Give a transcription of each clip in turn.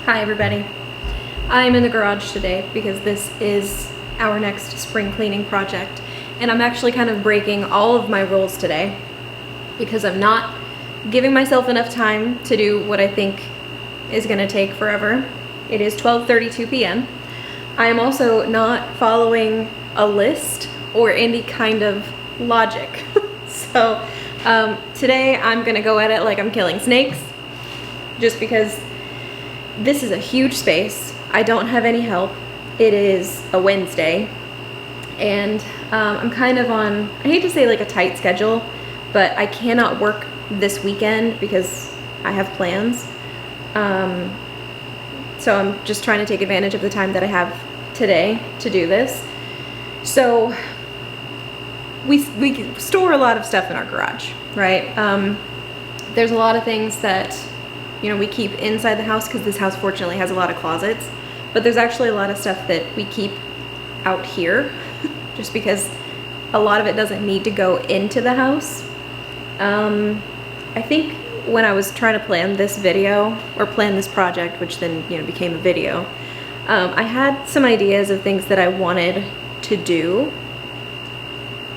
Hi everybody. I'm in the garage today because this is our next spring cleaning project, and I'm actually kind of breaking all of my rules today because I'm not giving myself enough time to do what I think is going to take forever. It is 12:32 p.m. I am also not following a list or any kind of logic. So today I'm going to go at it like I'm killing snakes, just because this is a huge space. I don't have any help. It is a Wednesday, and I'm kind of on, I hate to say like a tight schedule, but I cannot work this weekend because I have plans. So I'm just trying to take advantage of the time that I have today to do this. So we store a lot of stuff in our garage, right? There's a lot of things that, you know, we keep inside the house because this house fortunately has a lot of closets, but there's actually a lot of stuff that we keep out here just because a lot of it doesn't need to go into the house. I think when I was trying to plan this video or plan this project, which then, you know, became a video, I had some ideas of things that I wanted to do,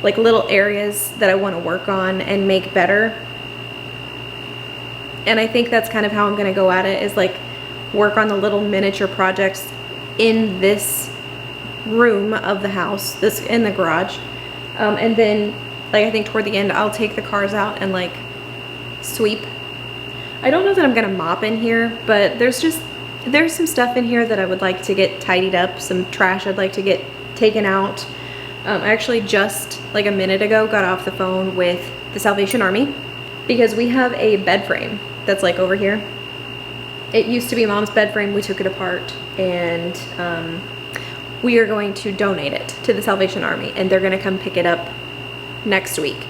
like little areas that I want to work on and make better. And I think that's kind of how I'm going to go at it, is like work on the little miniature projects in this room of the house, this in the garage. And then like I think toward the end I'll take the cars out and like sweep. I don't know that I'm going to mop in here, but there's some stuff in here that I would like to get tidied up, some trash I'd like to get taken out. I actually just like a minute ago got off the phone with the Salvation Army because we have a bed frame that's like over here. It used to be Mom's bed frame. We took it apart, and we are going to donate it to the Salvation Army, and they're going to come pick it up next week.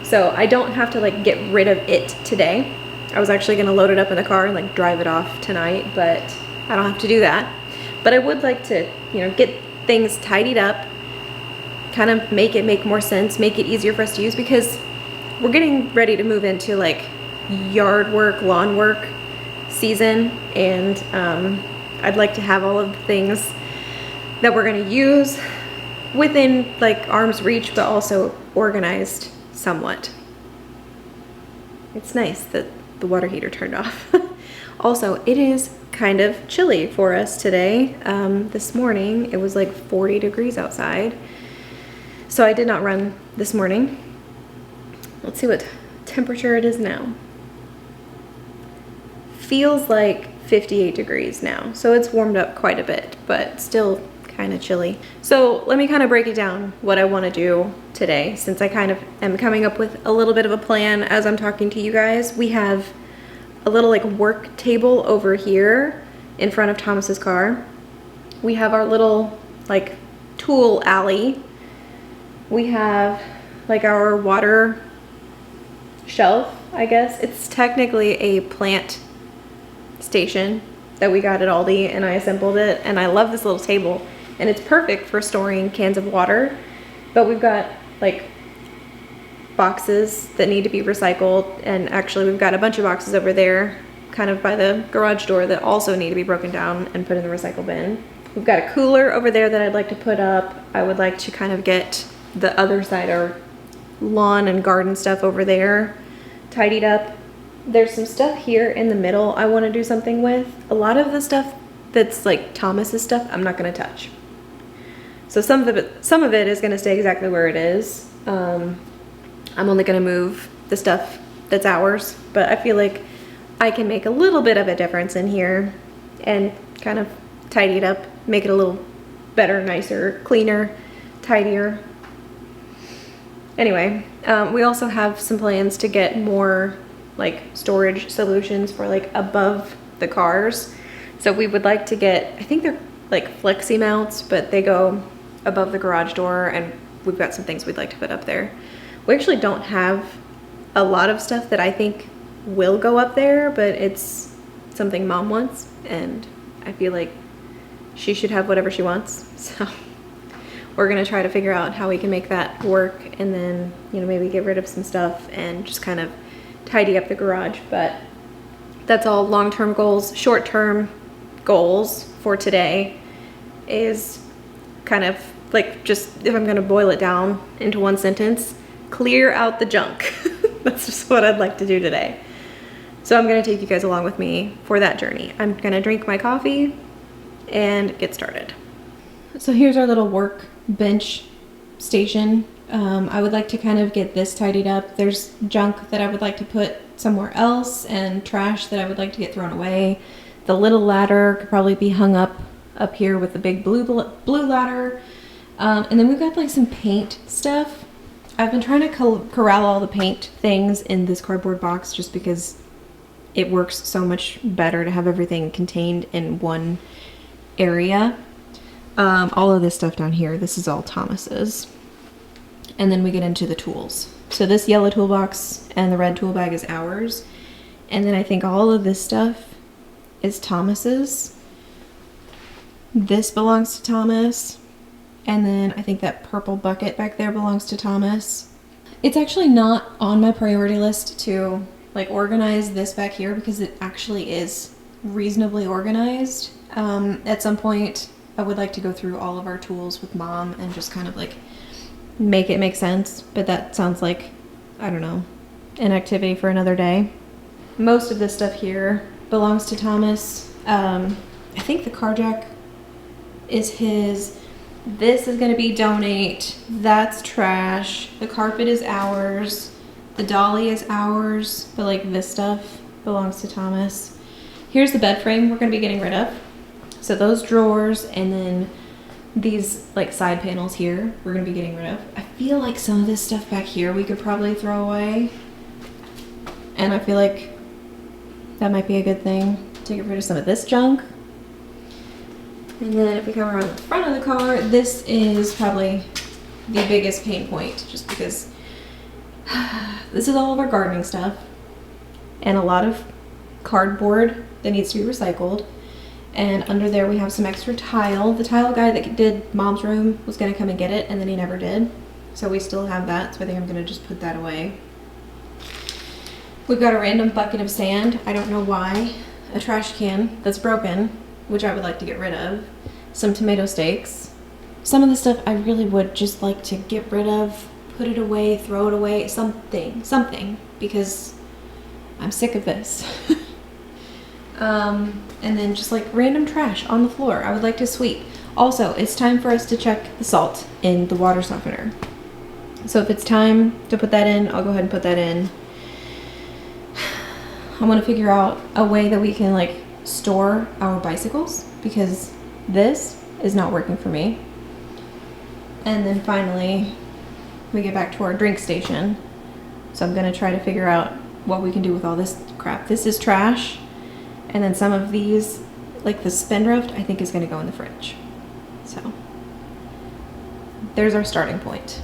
So I don't have to like get rid of it today. I was actually going to load it up in the car and like drive it off tonight, but I don't have to do that. But I would like to, you know, get things tidied up, kind of make it make more sense, make it easier for us to use, because we're getting ready to move into like yard work, lawn work season, and I'd like to have all of the things that we're going to use within like arm's reach, but also organized somewhat. It's nice that the water heater turned off. Also, it is kind of chilly for us today. This morning it was like 40 degrees outside, so I did not run this morning. Let's see what temperature it is now. Feels like 58 degrees now, so it's warmed up quite a bit, but still kind of chilly. So let me kind of break it down what I want to do today, since I kind of am coming up with a little bit of a plan as I'm talking to you guys. We have a little like work table over here in front of Thomas's car. We have our little like tool alley. We have like our water shelf, I guess. It's technically a plant station that we got at Aldi, and I assembled it, and I love this little table, and it's perfect for storing cans of water. But we've got like boxes that need to be recycled, and actually we've got a bunch of boxes over there kind of by the garage door that also need to be broken down and put in the recycle bin. We've got a cooler over there that I'd like to put up. I would like to kind of get the other side, our lawn and garden stuff over there, tidied up. There's some stuff here in the middle I want to do something with. A lot of the stuff that's like Thomas's stuff I'm not going to touch. So some of it is going to stay exactly where it is. I'm only going to move the stuff that's ours, but I feel like I can make a little bit of a difference in here and kind of tidy it up, make it a little better, nicer, cleaner, tidier. Anyway, we also have some plans to get more like storage solutions for like above the cars. So we would like to get, I think they're like flexi mounts, but they go above the garage door, and we've got some things we'd like to put up there. We actually don't have a lot of stuff that I think will go up there, but it's something Mom wants, and I feel like she should have whatever she wants. So we're gonna try to figure out how we can make that work, and then, you know, maybe get rid of some stuff and just kind of tidy up the garage. But that's all long-term goals. Short-term goals for today is kind of like, just if I'm gonna boil it down into one sentence, clear out the junk. That's just what I'd like to do today. So I'm gonna take you guys along with me for that journey. I'm gonna drink my coffee and get started. So here's our little work bench station. I would like to kind of get this tidied up. There's junk that I would like to put somewhere else and trash that I would like to get thrown away. The little ladder could probably be hung up here with the big blue ladder. And then we've got like some paint stuff. I've been trying to corral all the paint things in this cardboard box just because it works so much better to have everything contained in one area. All of this stuff down here, this is all Thomas's. And then we get into the tools. So this yellow toolbox and the red tool bag is ours. And then I think all of this stuff is Thomas's. This belongs to Thomas. And then I think that purple bucket back there belongs to Thomas. It's actually not on my priority list to like organize this back here because it actually is reasonably organized. At some point I would like to go through all of our tools with Mom and just kind of like make it make sense, but that sounds like, I don't know, an activity for another day. Most of this stuff here belongs to Thomas. I think the car jack is his. This is going to be donate. That's trash. The carpet is ours. The dolly is ours, but like this stuff belongs to Thomas. Here's the bed frame we're going to be getting rid of. So those drawers and then these like side panels here we're going to be getting rid of. I feel like some of this stuff back here we could probably throw away. And I feel like that might be a good thing to get rid of some of this junk. And then if we come around the front of the car, this is probably the biggest pain point just because this is all of our gardening stuff and a lot of cardboard that needs to be recycled. And under there we have some extra tile. The tile guy that did Mom's room was going to come and get it and then he never did. So we still have that, so I think I'm going to just put that away. We've got a random bucket of sand. I don't know why. A trash can that's broken, which I would like to get rid of. Some tomato steaks. Some of the stuff I really would just like to get rid of, put it away, throw it away, something, because I'm sick of this. And then just like random trash on the floor I would like to sweep. Also, it's time for us to check the salt in the water softener. So if it's time to put that in, I'll go ahead and put that in. I want to figure out a way that we can like store our bicycles because this is not working for me. And then finally we get back to our drink station. So I'm going to try to figure out what we can do with all this crap. This is trash. And then some of these, like the spindrift, I think is going to go in the fridge. So there's our starting point.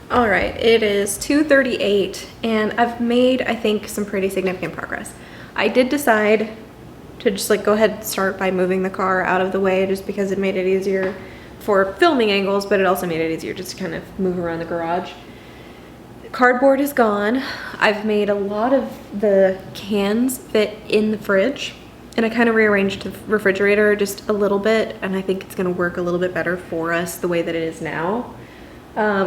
All right, it is 2:38 and I've made, I think, some pretty significant progress. I did decide to just like go ahead and start by moving the car out of the way, just because it made it easier for filming angles, but it also made it easier just to kind of move around the garage. Cardboard is gone. I've made a lot of the cans fit in the fridge, and I kind of rearranged the refrigerator just a little bit, and I think it's gonna work a little bit better for us the way that it is now.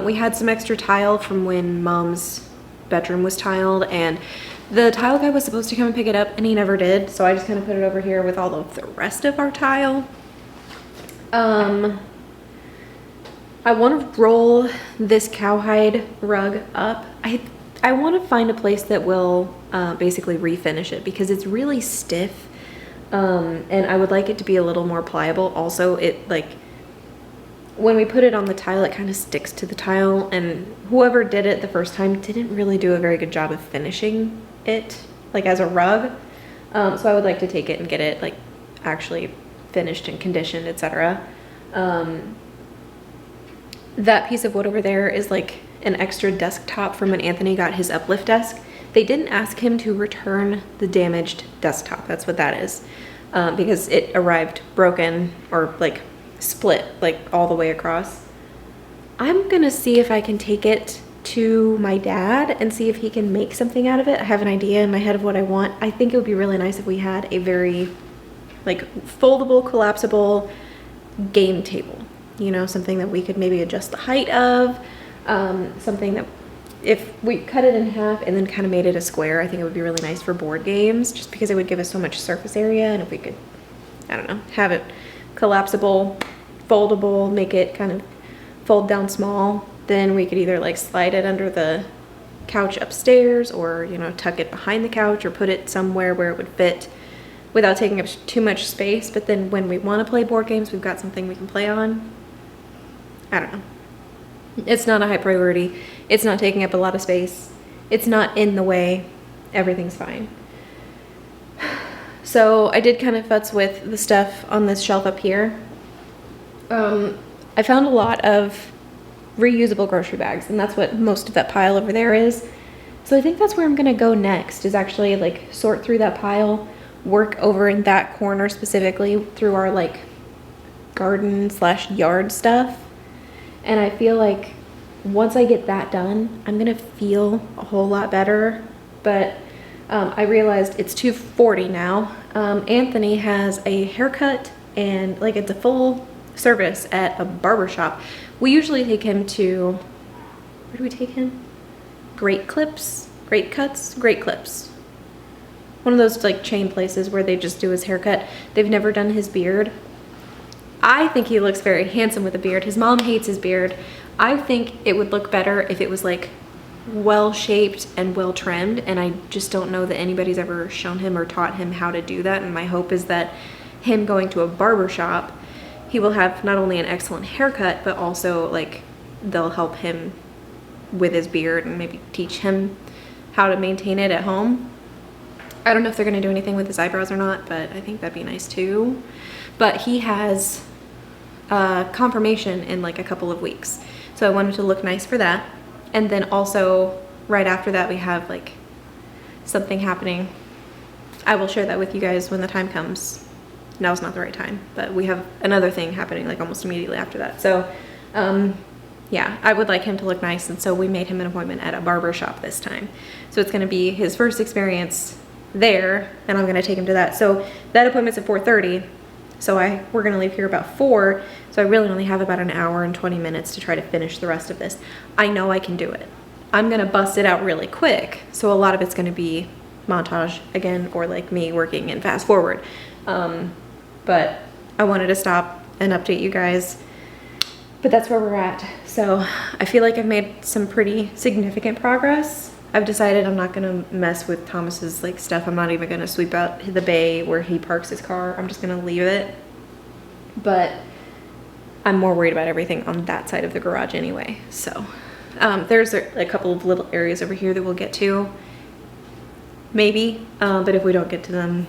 We had some extra tile from when Mom's bedroom was tiled, and the tile guy was supposed to come and pick it up, and he never did, so I just kind of put it over here with all of the rest of our tile. I want to roll this cowhide rug up. I want to find a place that will basically refinish it, because it's really stiff, and I would like it to be a little more pliable. Also, it like when we put it on the tile, it kind of sticks to the tile, and whoever did it the first time didn't really do a very good job of finishing it like as a rug. So I would like to take it and get it like actually finished and conditioned, etc. That piece of wood over there is like an extra desktop from when Anthony got his uplift desk. They didn't ask him to return the damaged desktop. That's what that is, because it arrived broken or like split like all the way across. I'm gonna see if I can take it to my dad and see if he can make something out of it. I have an idea in my head of what I want. I think it would be really nice if we had a very like foldable, collapsible game table. You know, something that we could maybe adjust the height of, something that if we cut it in half and then kind of made it a square, I think it would be really nice for board games, just because it would give us so much surface area. And if we could, I don't know, have it collapsible, foldable, make it kind of fold down small, then we could either like slide it under the couch upstairs, or, you know, tuck it behind the couch, or put it somewhere where it would fit without taking up too much space. But then when we want to play board games, we've got something we can play on. I don't know. It's not a high priority. It's not taking up a lot of space. It's not in the way. Everything's fine. So I did kind of futz with the stuff on this shelf up here. I found a lot of reusable grocery bags, and that's what most of that pile over there is. So I think that's where I'm gonna go next, is actually like sort through that pile, work over in that corner specifically through our like garden / yard stuff. And I feel like once I get that done, I'm gonna feel a whole lot better. But I realized it's 2:40 now. Anthony has a haircut, and like it's a full service at a barber shop. We usually take him to, where do we take him? Great Clips? Great Cuts? Great Clips. One of those like chain places where they just do his haircut. They've never done his beard. I think he looks very handsome with a beard. His mom hates his beard. I think it would look better if it was like well shaped and well trimmed, and I just don't know that anybody's ever shown him or taught him how to do that. And my hope is that him going to a barber shop, he will have not only an excellent haircut, but also like they'll help him with his beard and maybe teach him how to maintain it at home. I don't know if they're gonna do anything with his eyebrows or not, but I think that'd be nice too. But he has confirmation in like a couple of weeks, so I wanted to look nice for that. And then also right after that we have like something happening. I will share that with you guys when the time comes. Now's not the right time, but we have another thing happening like almost immediately after that. So yeah, I would like him to look nice, and so we made him an appointment at a barber shop this time. So it's gonna be his first experience there, and I'm gonna take him to that. So that appointment's at 4:30. So we're gonna leave here about 4. So I really only have about an hour and 20 minutes to try to finish the rest of this. I know I can do it. I'm gonna bust it out really quick. So a lot of it's gonna be montage again, or like me working in fast forward. But I wanted to stop and update you guys. But that's where we're at. So I feel like I've made some pretty significant progress. I've decided I'm not gonna mess with Thomas's like stuff. I'm not even gonna sweep out the bay where he parks his car. I'm just gonna leave it. But I'm more worried about everything on that side of the garage anyway. So there's a couple of little areas over here that we'll get to, maybe. But if we don't get to them,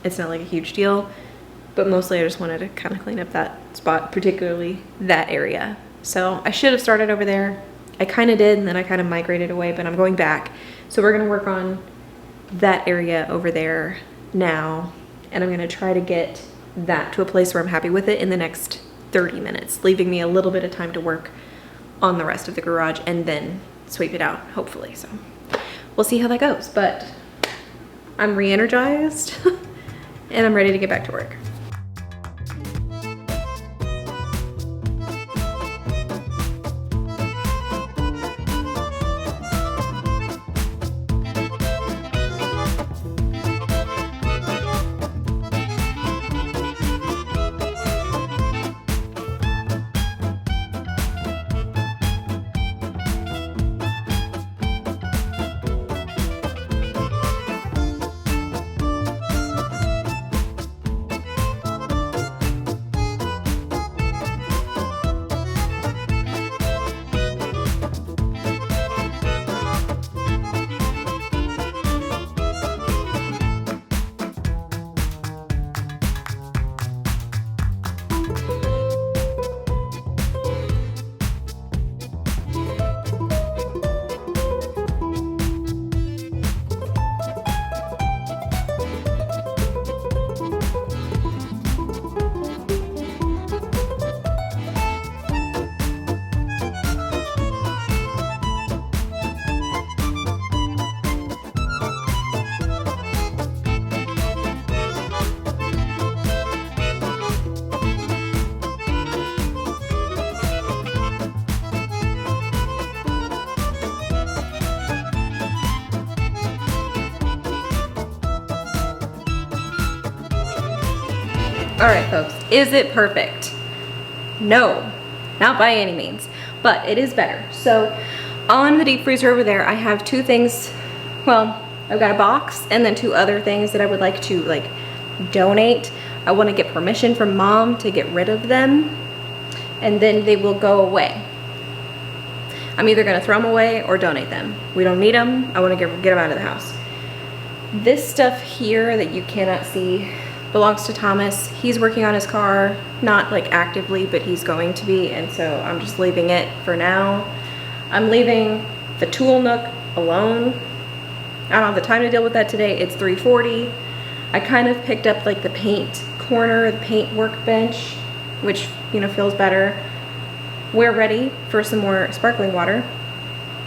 it's not like a huge deal. But mostly I just wanted to kind of clean up that spot, particularly that area. So I should have started over there. I kind of did, and then I kind of migrated away, but I'm going back. So we're gonna work on that area over there now. and I'm gonna try to get that to a place where I'm happy with it in the next 30 minutes, leaving me a little bit of time to work on the rest of the garage and then sweep it out, hopefully. So we'll see how that goes, but I'm re-energized and I'm ready to get back to work. All right, folks, is it perfect? No, not by any means, but it is better. So on the deep freezer over there, I have two things. Well, I've got a box and then two other things that I would like to like donate. I want to get permission from Mom to get rid of them, and then they will go away. I'm either gonna throw them away or donate them. We don't need them. I want to get them out of the house. This stuff here that you cannot see belongs to Thomas. He's working on his car, not like actively, but he's going to be, and so I'm just leaving it for now. I'm leaving the tool nook alone. I don't have the time to deal with that today. It's 3:40. I kind of picked up like the paint corner, the paint workbench, which, you know, feels better. We're ready for some more sparkling water,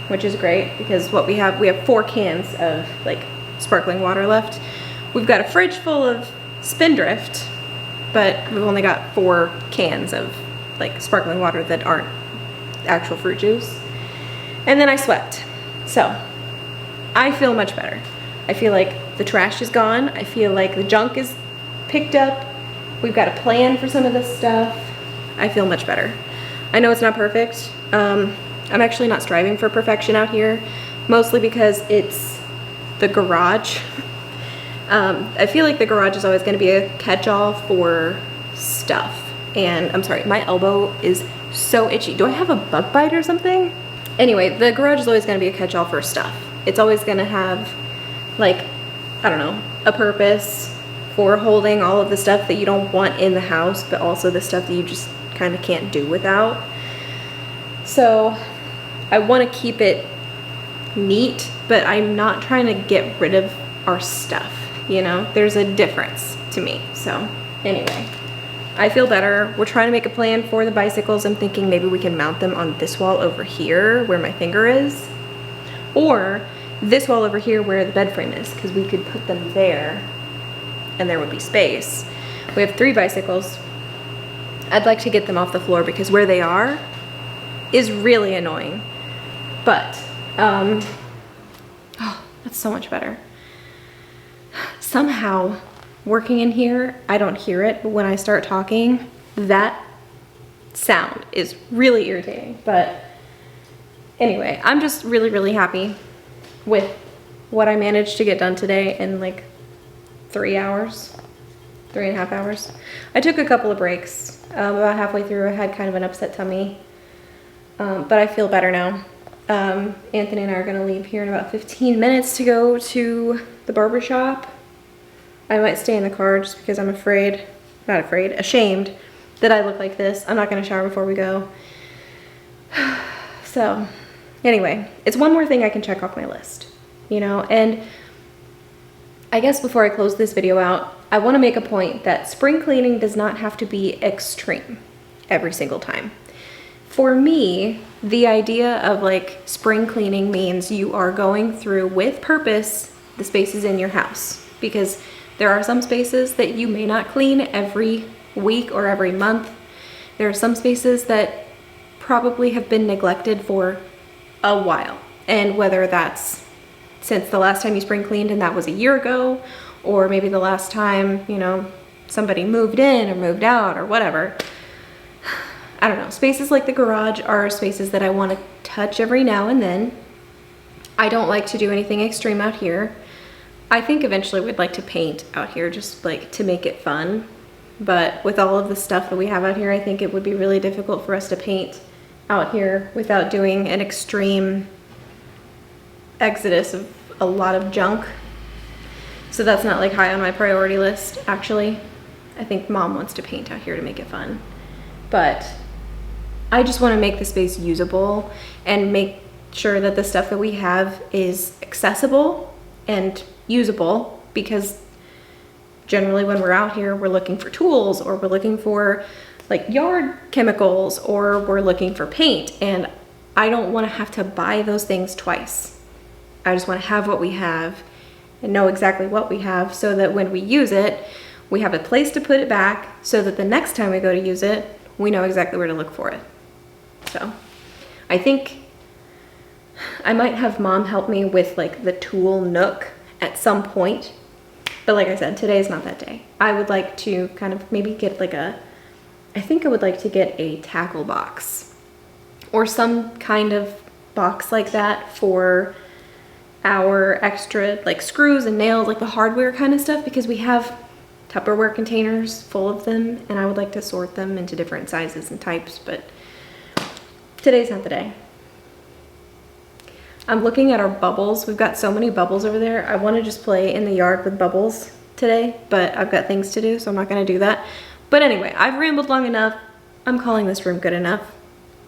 which is great because what we have 4 cans of like sparkling water left. We've got a fridge full of Spindrift, but we've only got 4 cans of like sparkling water that aren't actual fruit juice. And then I swept. So I feel much better. I feel like the trash is gone. I feel like the junk is picked up. We've got a plan for some of this stuff. I feel much better. I know it's not perfect. I'm actually not striving for perfection out here, mostly because it's the garage. I feel like the garage is always going to be a catch-all for stuff. And I'm sorry, my elbow is so itchy. Do I have a bug bite or something? Anyway, the garage is always going to be a catch-all for stuff. It's always going to have, like, I don't know, a purpose for holding all of the stuff that you don't want in the house, but also the stuff that you just kind of can't do without. So I want to keep it neat, but I'm not trying to get rid of our stuff. You know, there's a difference to me. So anyway, I feel better. We're trying to make a plan for the bicycles. I'm thinking maybe we can mount them on this wall over here where my finger is, or this wall over here where the bed frame is, because we could put them there and there would be space. We have 3 bicycles. I'd like to get them off the floor because where they are is really annoying. But oh, that's so much better. Somehow working in here, I don't hear it, but when I start talking, that sound is really irritating. But anyway, I'm just really, really happy with what I managed to get done today in like 3 hours, 3.5 hours. I took a couple of breaks. About halfway through, I had kind of an upset tummy, but I feel better now. Anthony and I are gonna leave here in about 15 minutes to go to the barber shop. I might stay in the car just because I'm ashamed that I look like this. I'm not gonna shower before we go. So anyway, it's one more thing I can check off my list, you know? And I guess before I close this video out, I want to make a point that spring cleaning does not have to be extreme every single time. For me, the idea of like spring cleaning means you are going through with purpose the spaces in your house, because there are some spaces that you may not clean every week or every month. There are some spaces that probably have been neglected for a while, and whether that's since the last time you spring cleaned and that was a year ago, or maybe the last time, you know, somebody moved in or moved out or whatever. I don't know. Spaces like the garage are spaces that I want to touch every now and then. I don't like to do anything extreme out here. I think eventually we'd like to paint out here, just like to make it fun. But with all of the stuff that we have out here, I think it would be really difficult for us to paint out here without doing an extreme exodus of a lot of junk. So that's not like high on my priority list, actually. I think Mom wants to paint out here to make it fun. But I just want to make the space usable and make sure that the stuff that we have is accessible and usable, because generally when we're out here, we're looking for tools, or we're looking for like yard chemicals, or we're looking for paint, and I don't want to have to buy those things twice. I just want to have what we have and know exactly what we have, so that when we use it, we have a place to put it back, so that the next time we go to use it, we know exactly where to look for it. So I think I might have Mom help me with like the tool nook at some point. But like I said, today is not that day. I would like to kind of maybe get like I think I would like to get a tackle box or some kind of box like that for our extra like screws and nails, like the hardware kind of stuff, because we have Tupperware containers full of them, and I would like to sort them into different sizes and types, but today's not the day. I'm looking at our bubbles. We've got so many bubbles over there. I want to just play in the yard with bubbles today, but I've got things to do, so I'm not going to do that. But anyway, I've rambled long enough. I'm calling this room good enough.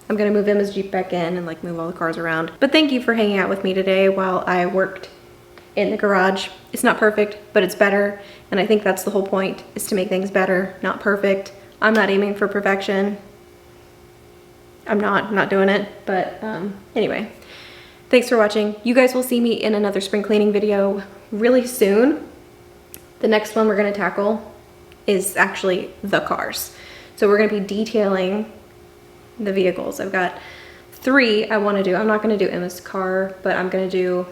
I'm gonna move Emma's Jeep back in and like move all the cars around. But thank you for hanging out with me today while I worked in the garage. It's not perfect, but it's better. And I think that's the whole point, is to make things better, not perfect. I'm not aiming for perfection. I'm not doing it. But anyway, thanks for watching. You guys will see me in another spring cleaning video really soon. The next one we're gonna tackle is actually the cars. So we're gonna be detailing the vehicles. I've got 3 I want to do. I'm not going to do Emma's car, but I'm going to do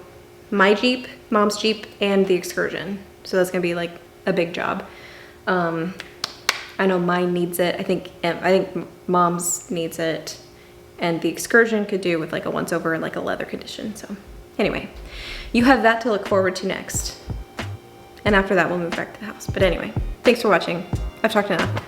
my Jeep, Mom's Jeep, and the Excursion. So that's going to be like a big job. I know mine needs it. I think Mom's needs it, and the Excursion could do with like a once over and like a leather condition. So anyway, you have that to look forward to next. And after that, we'll move back to the house. But anyway, thanks for watching. I've talked enough.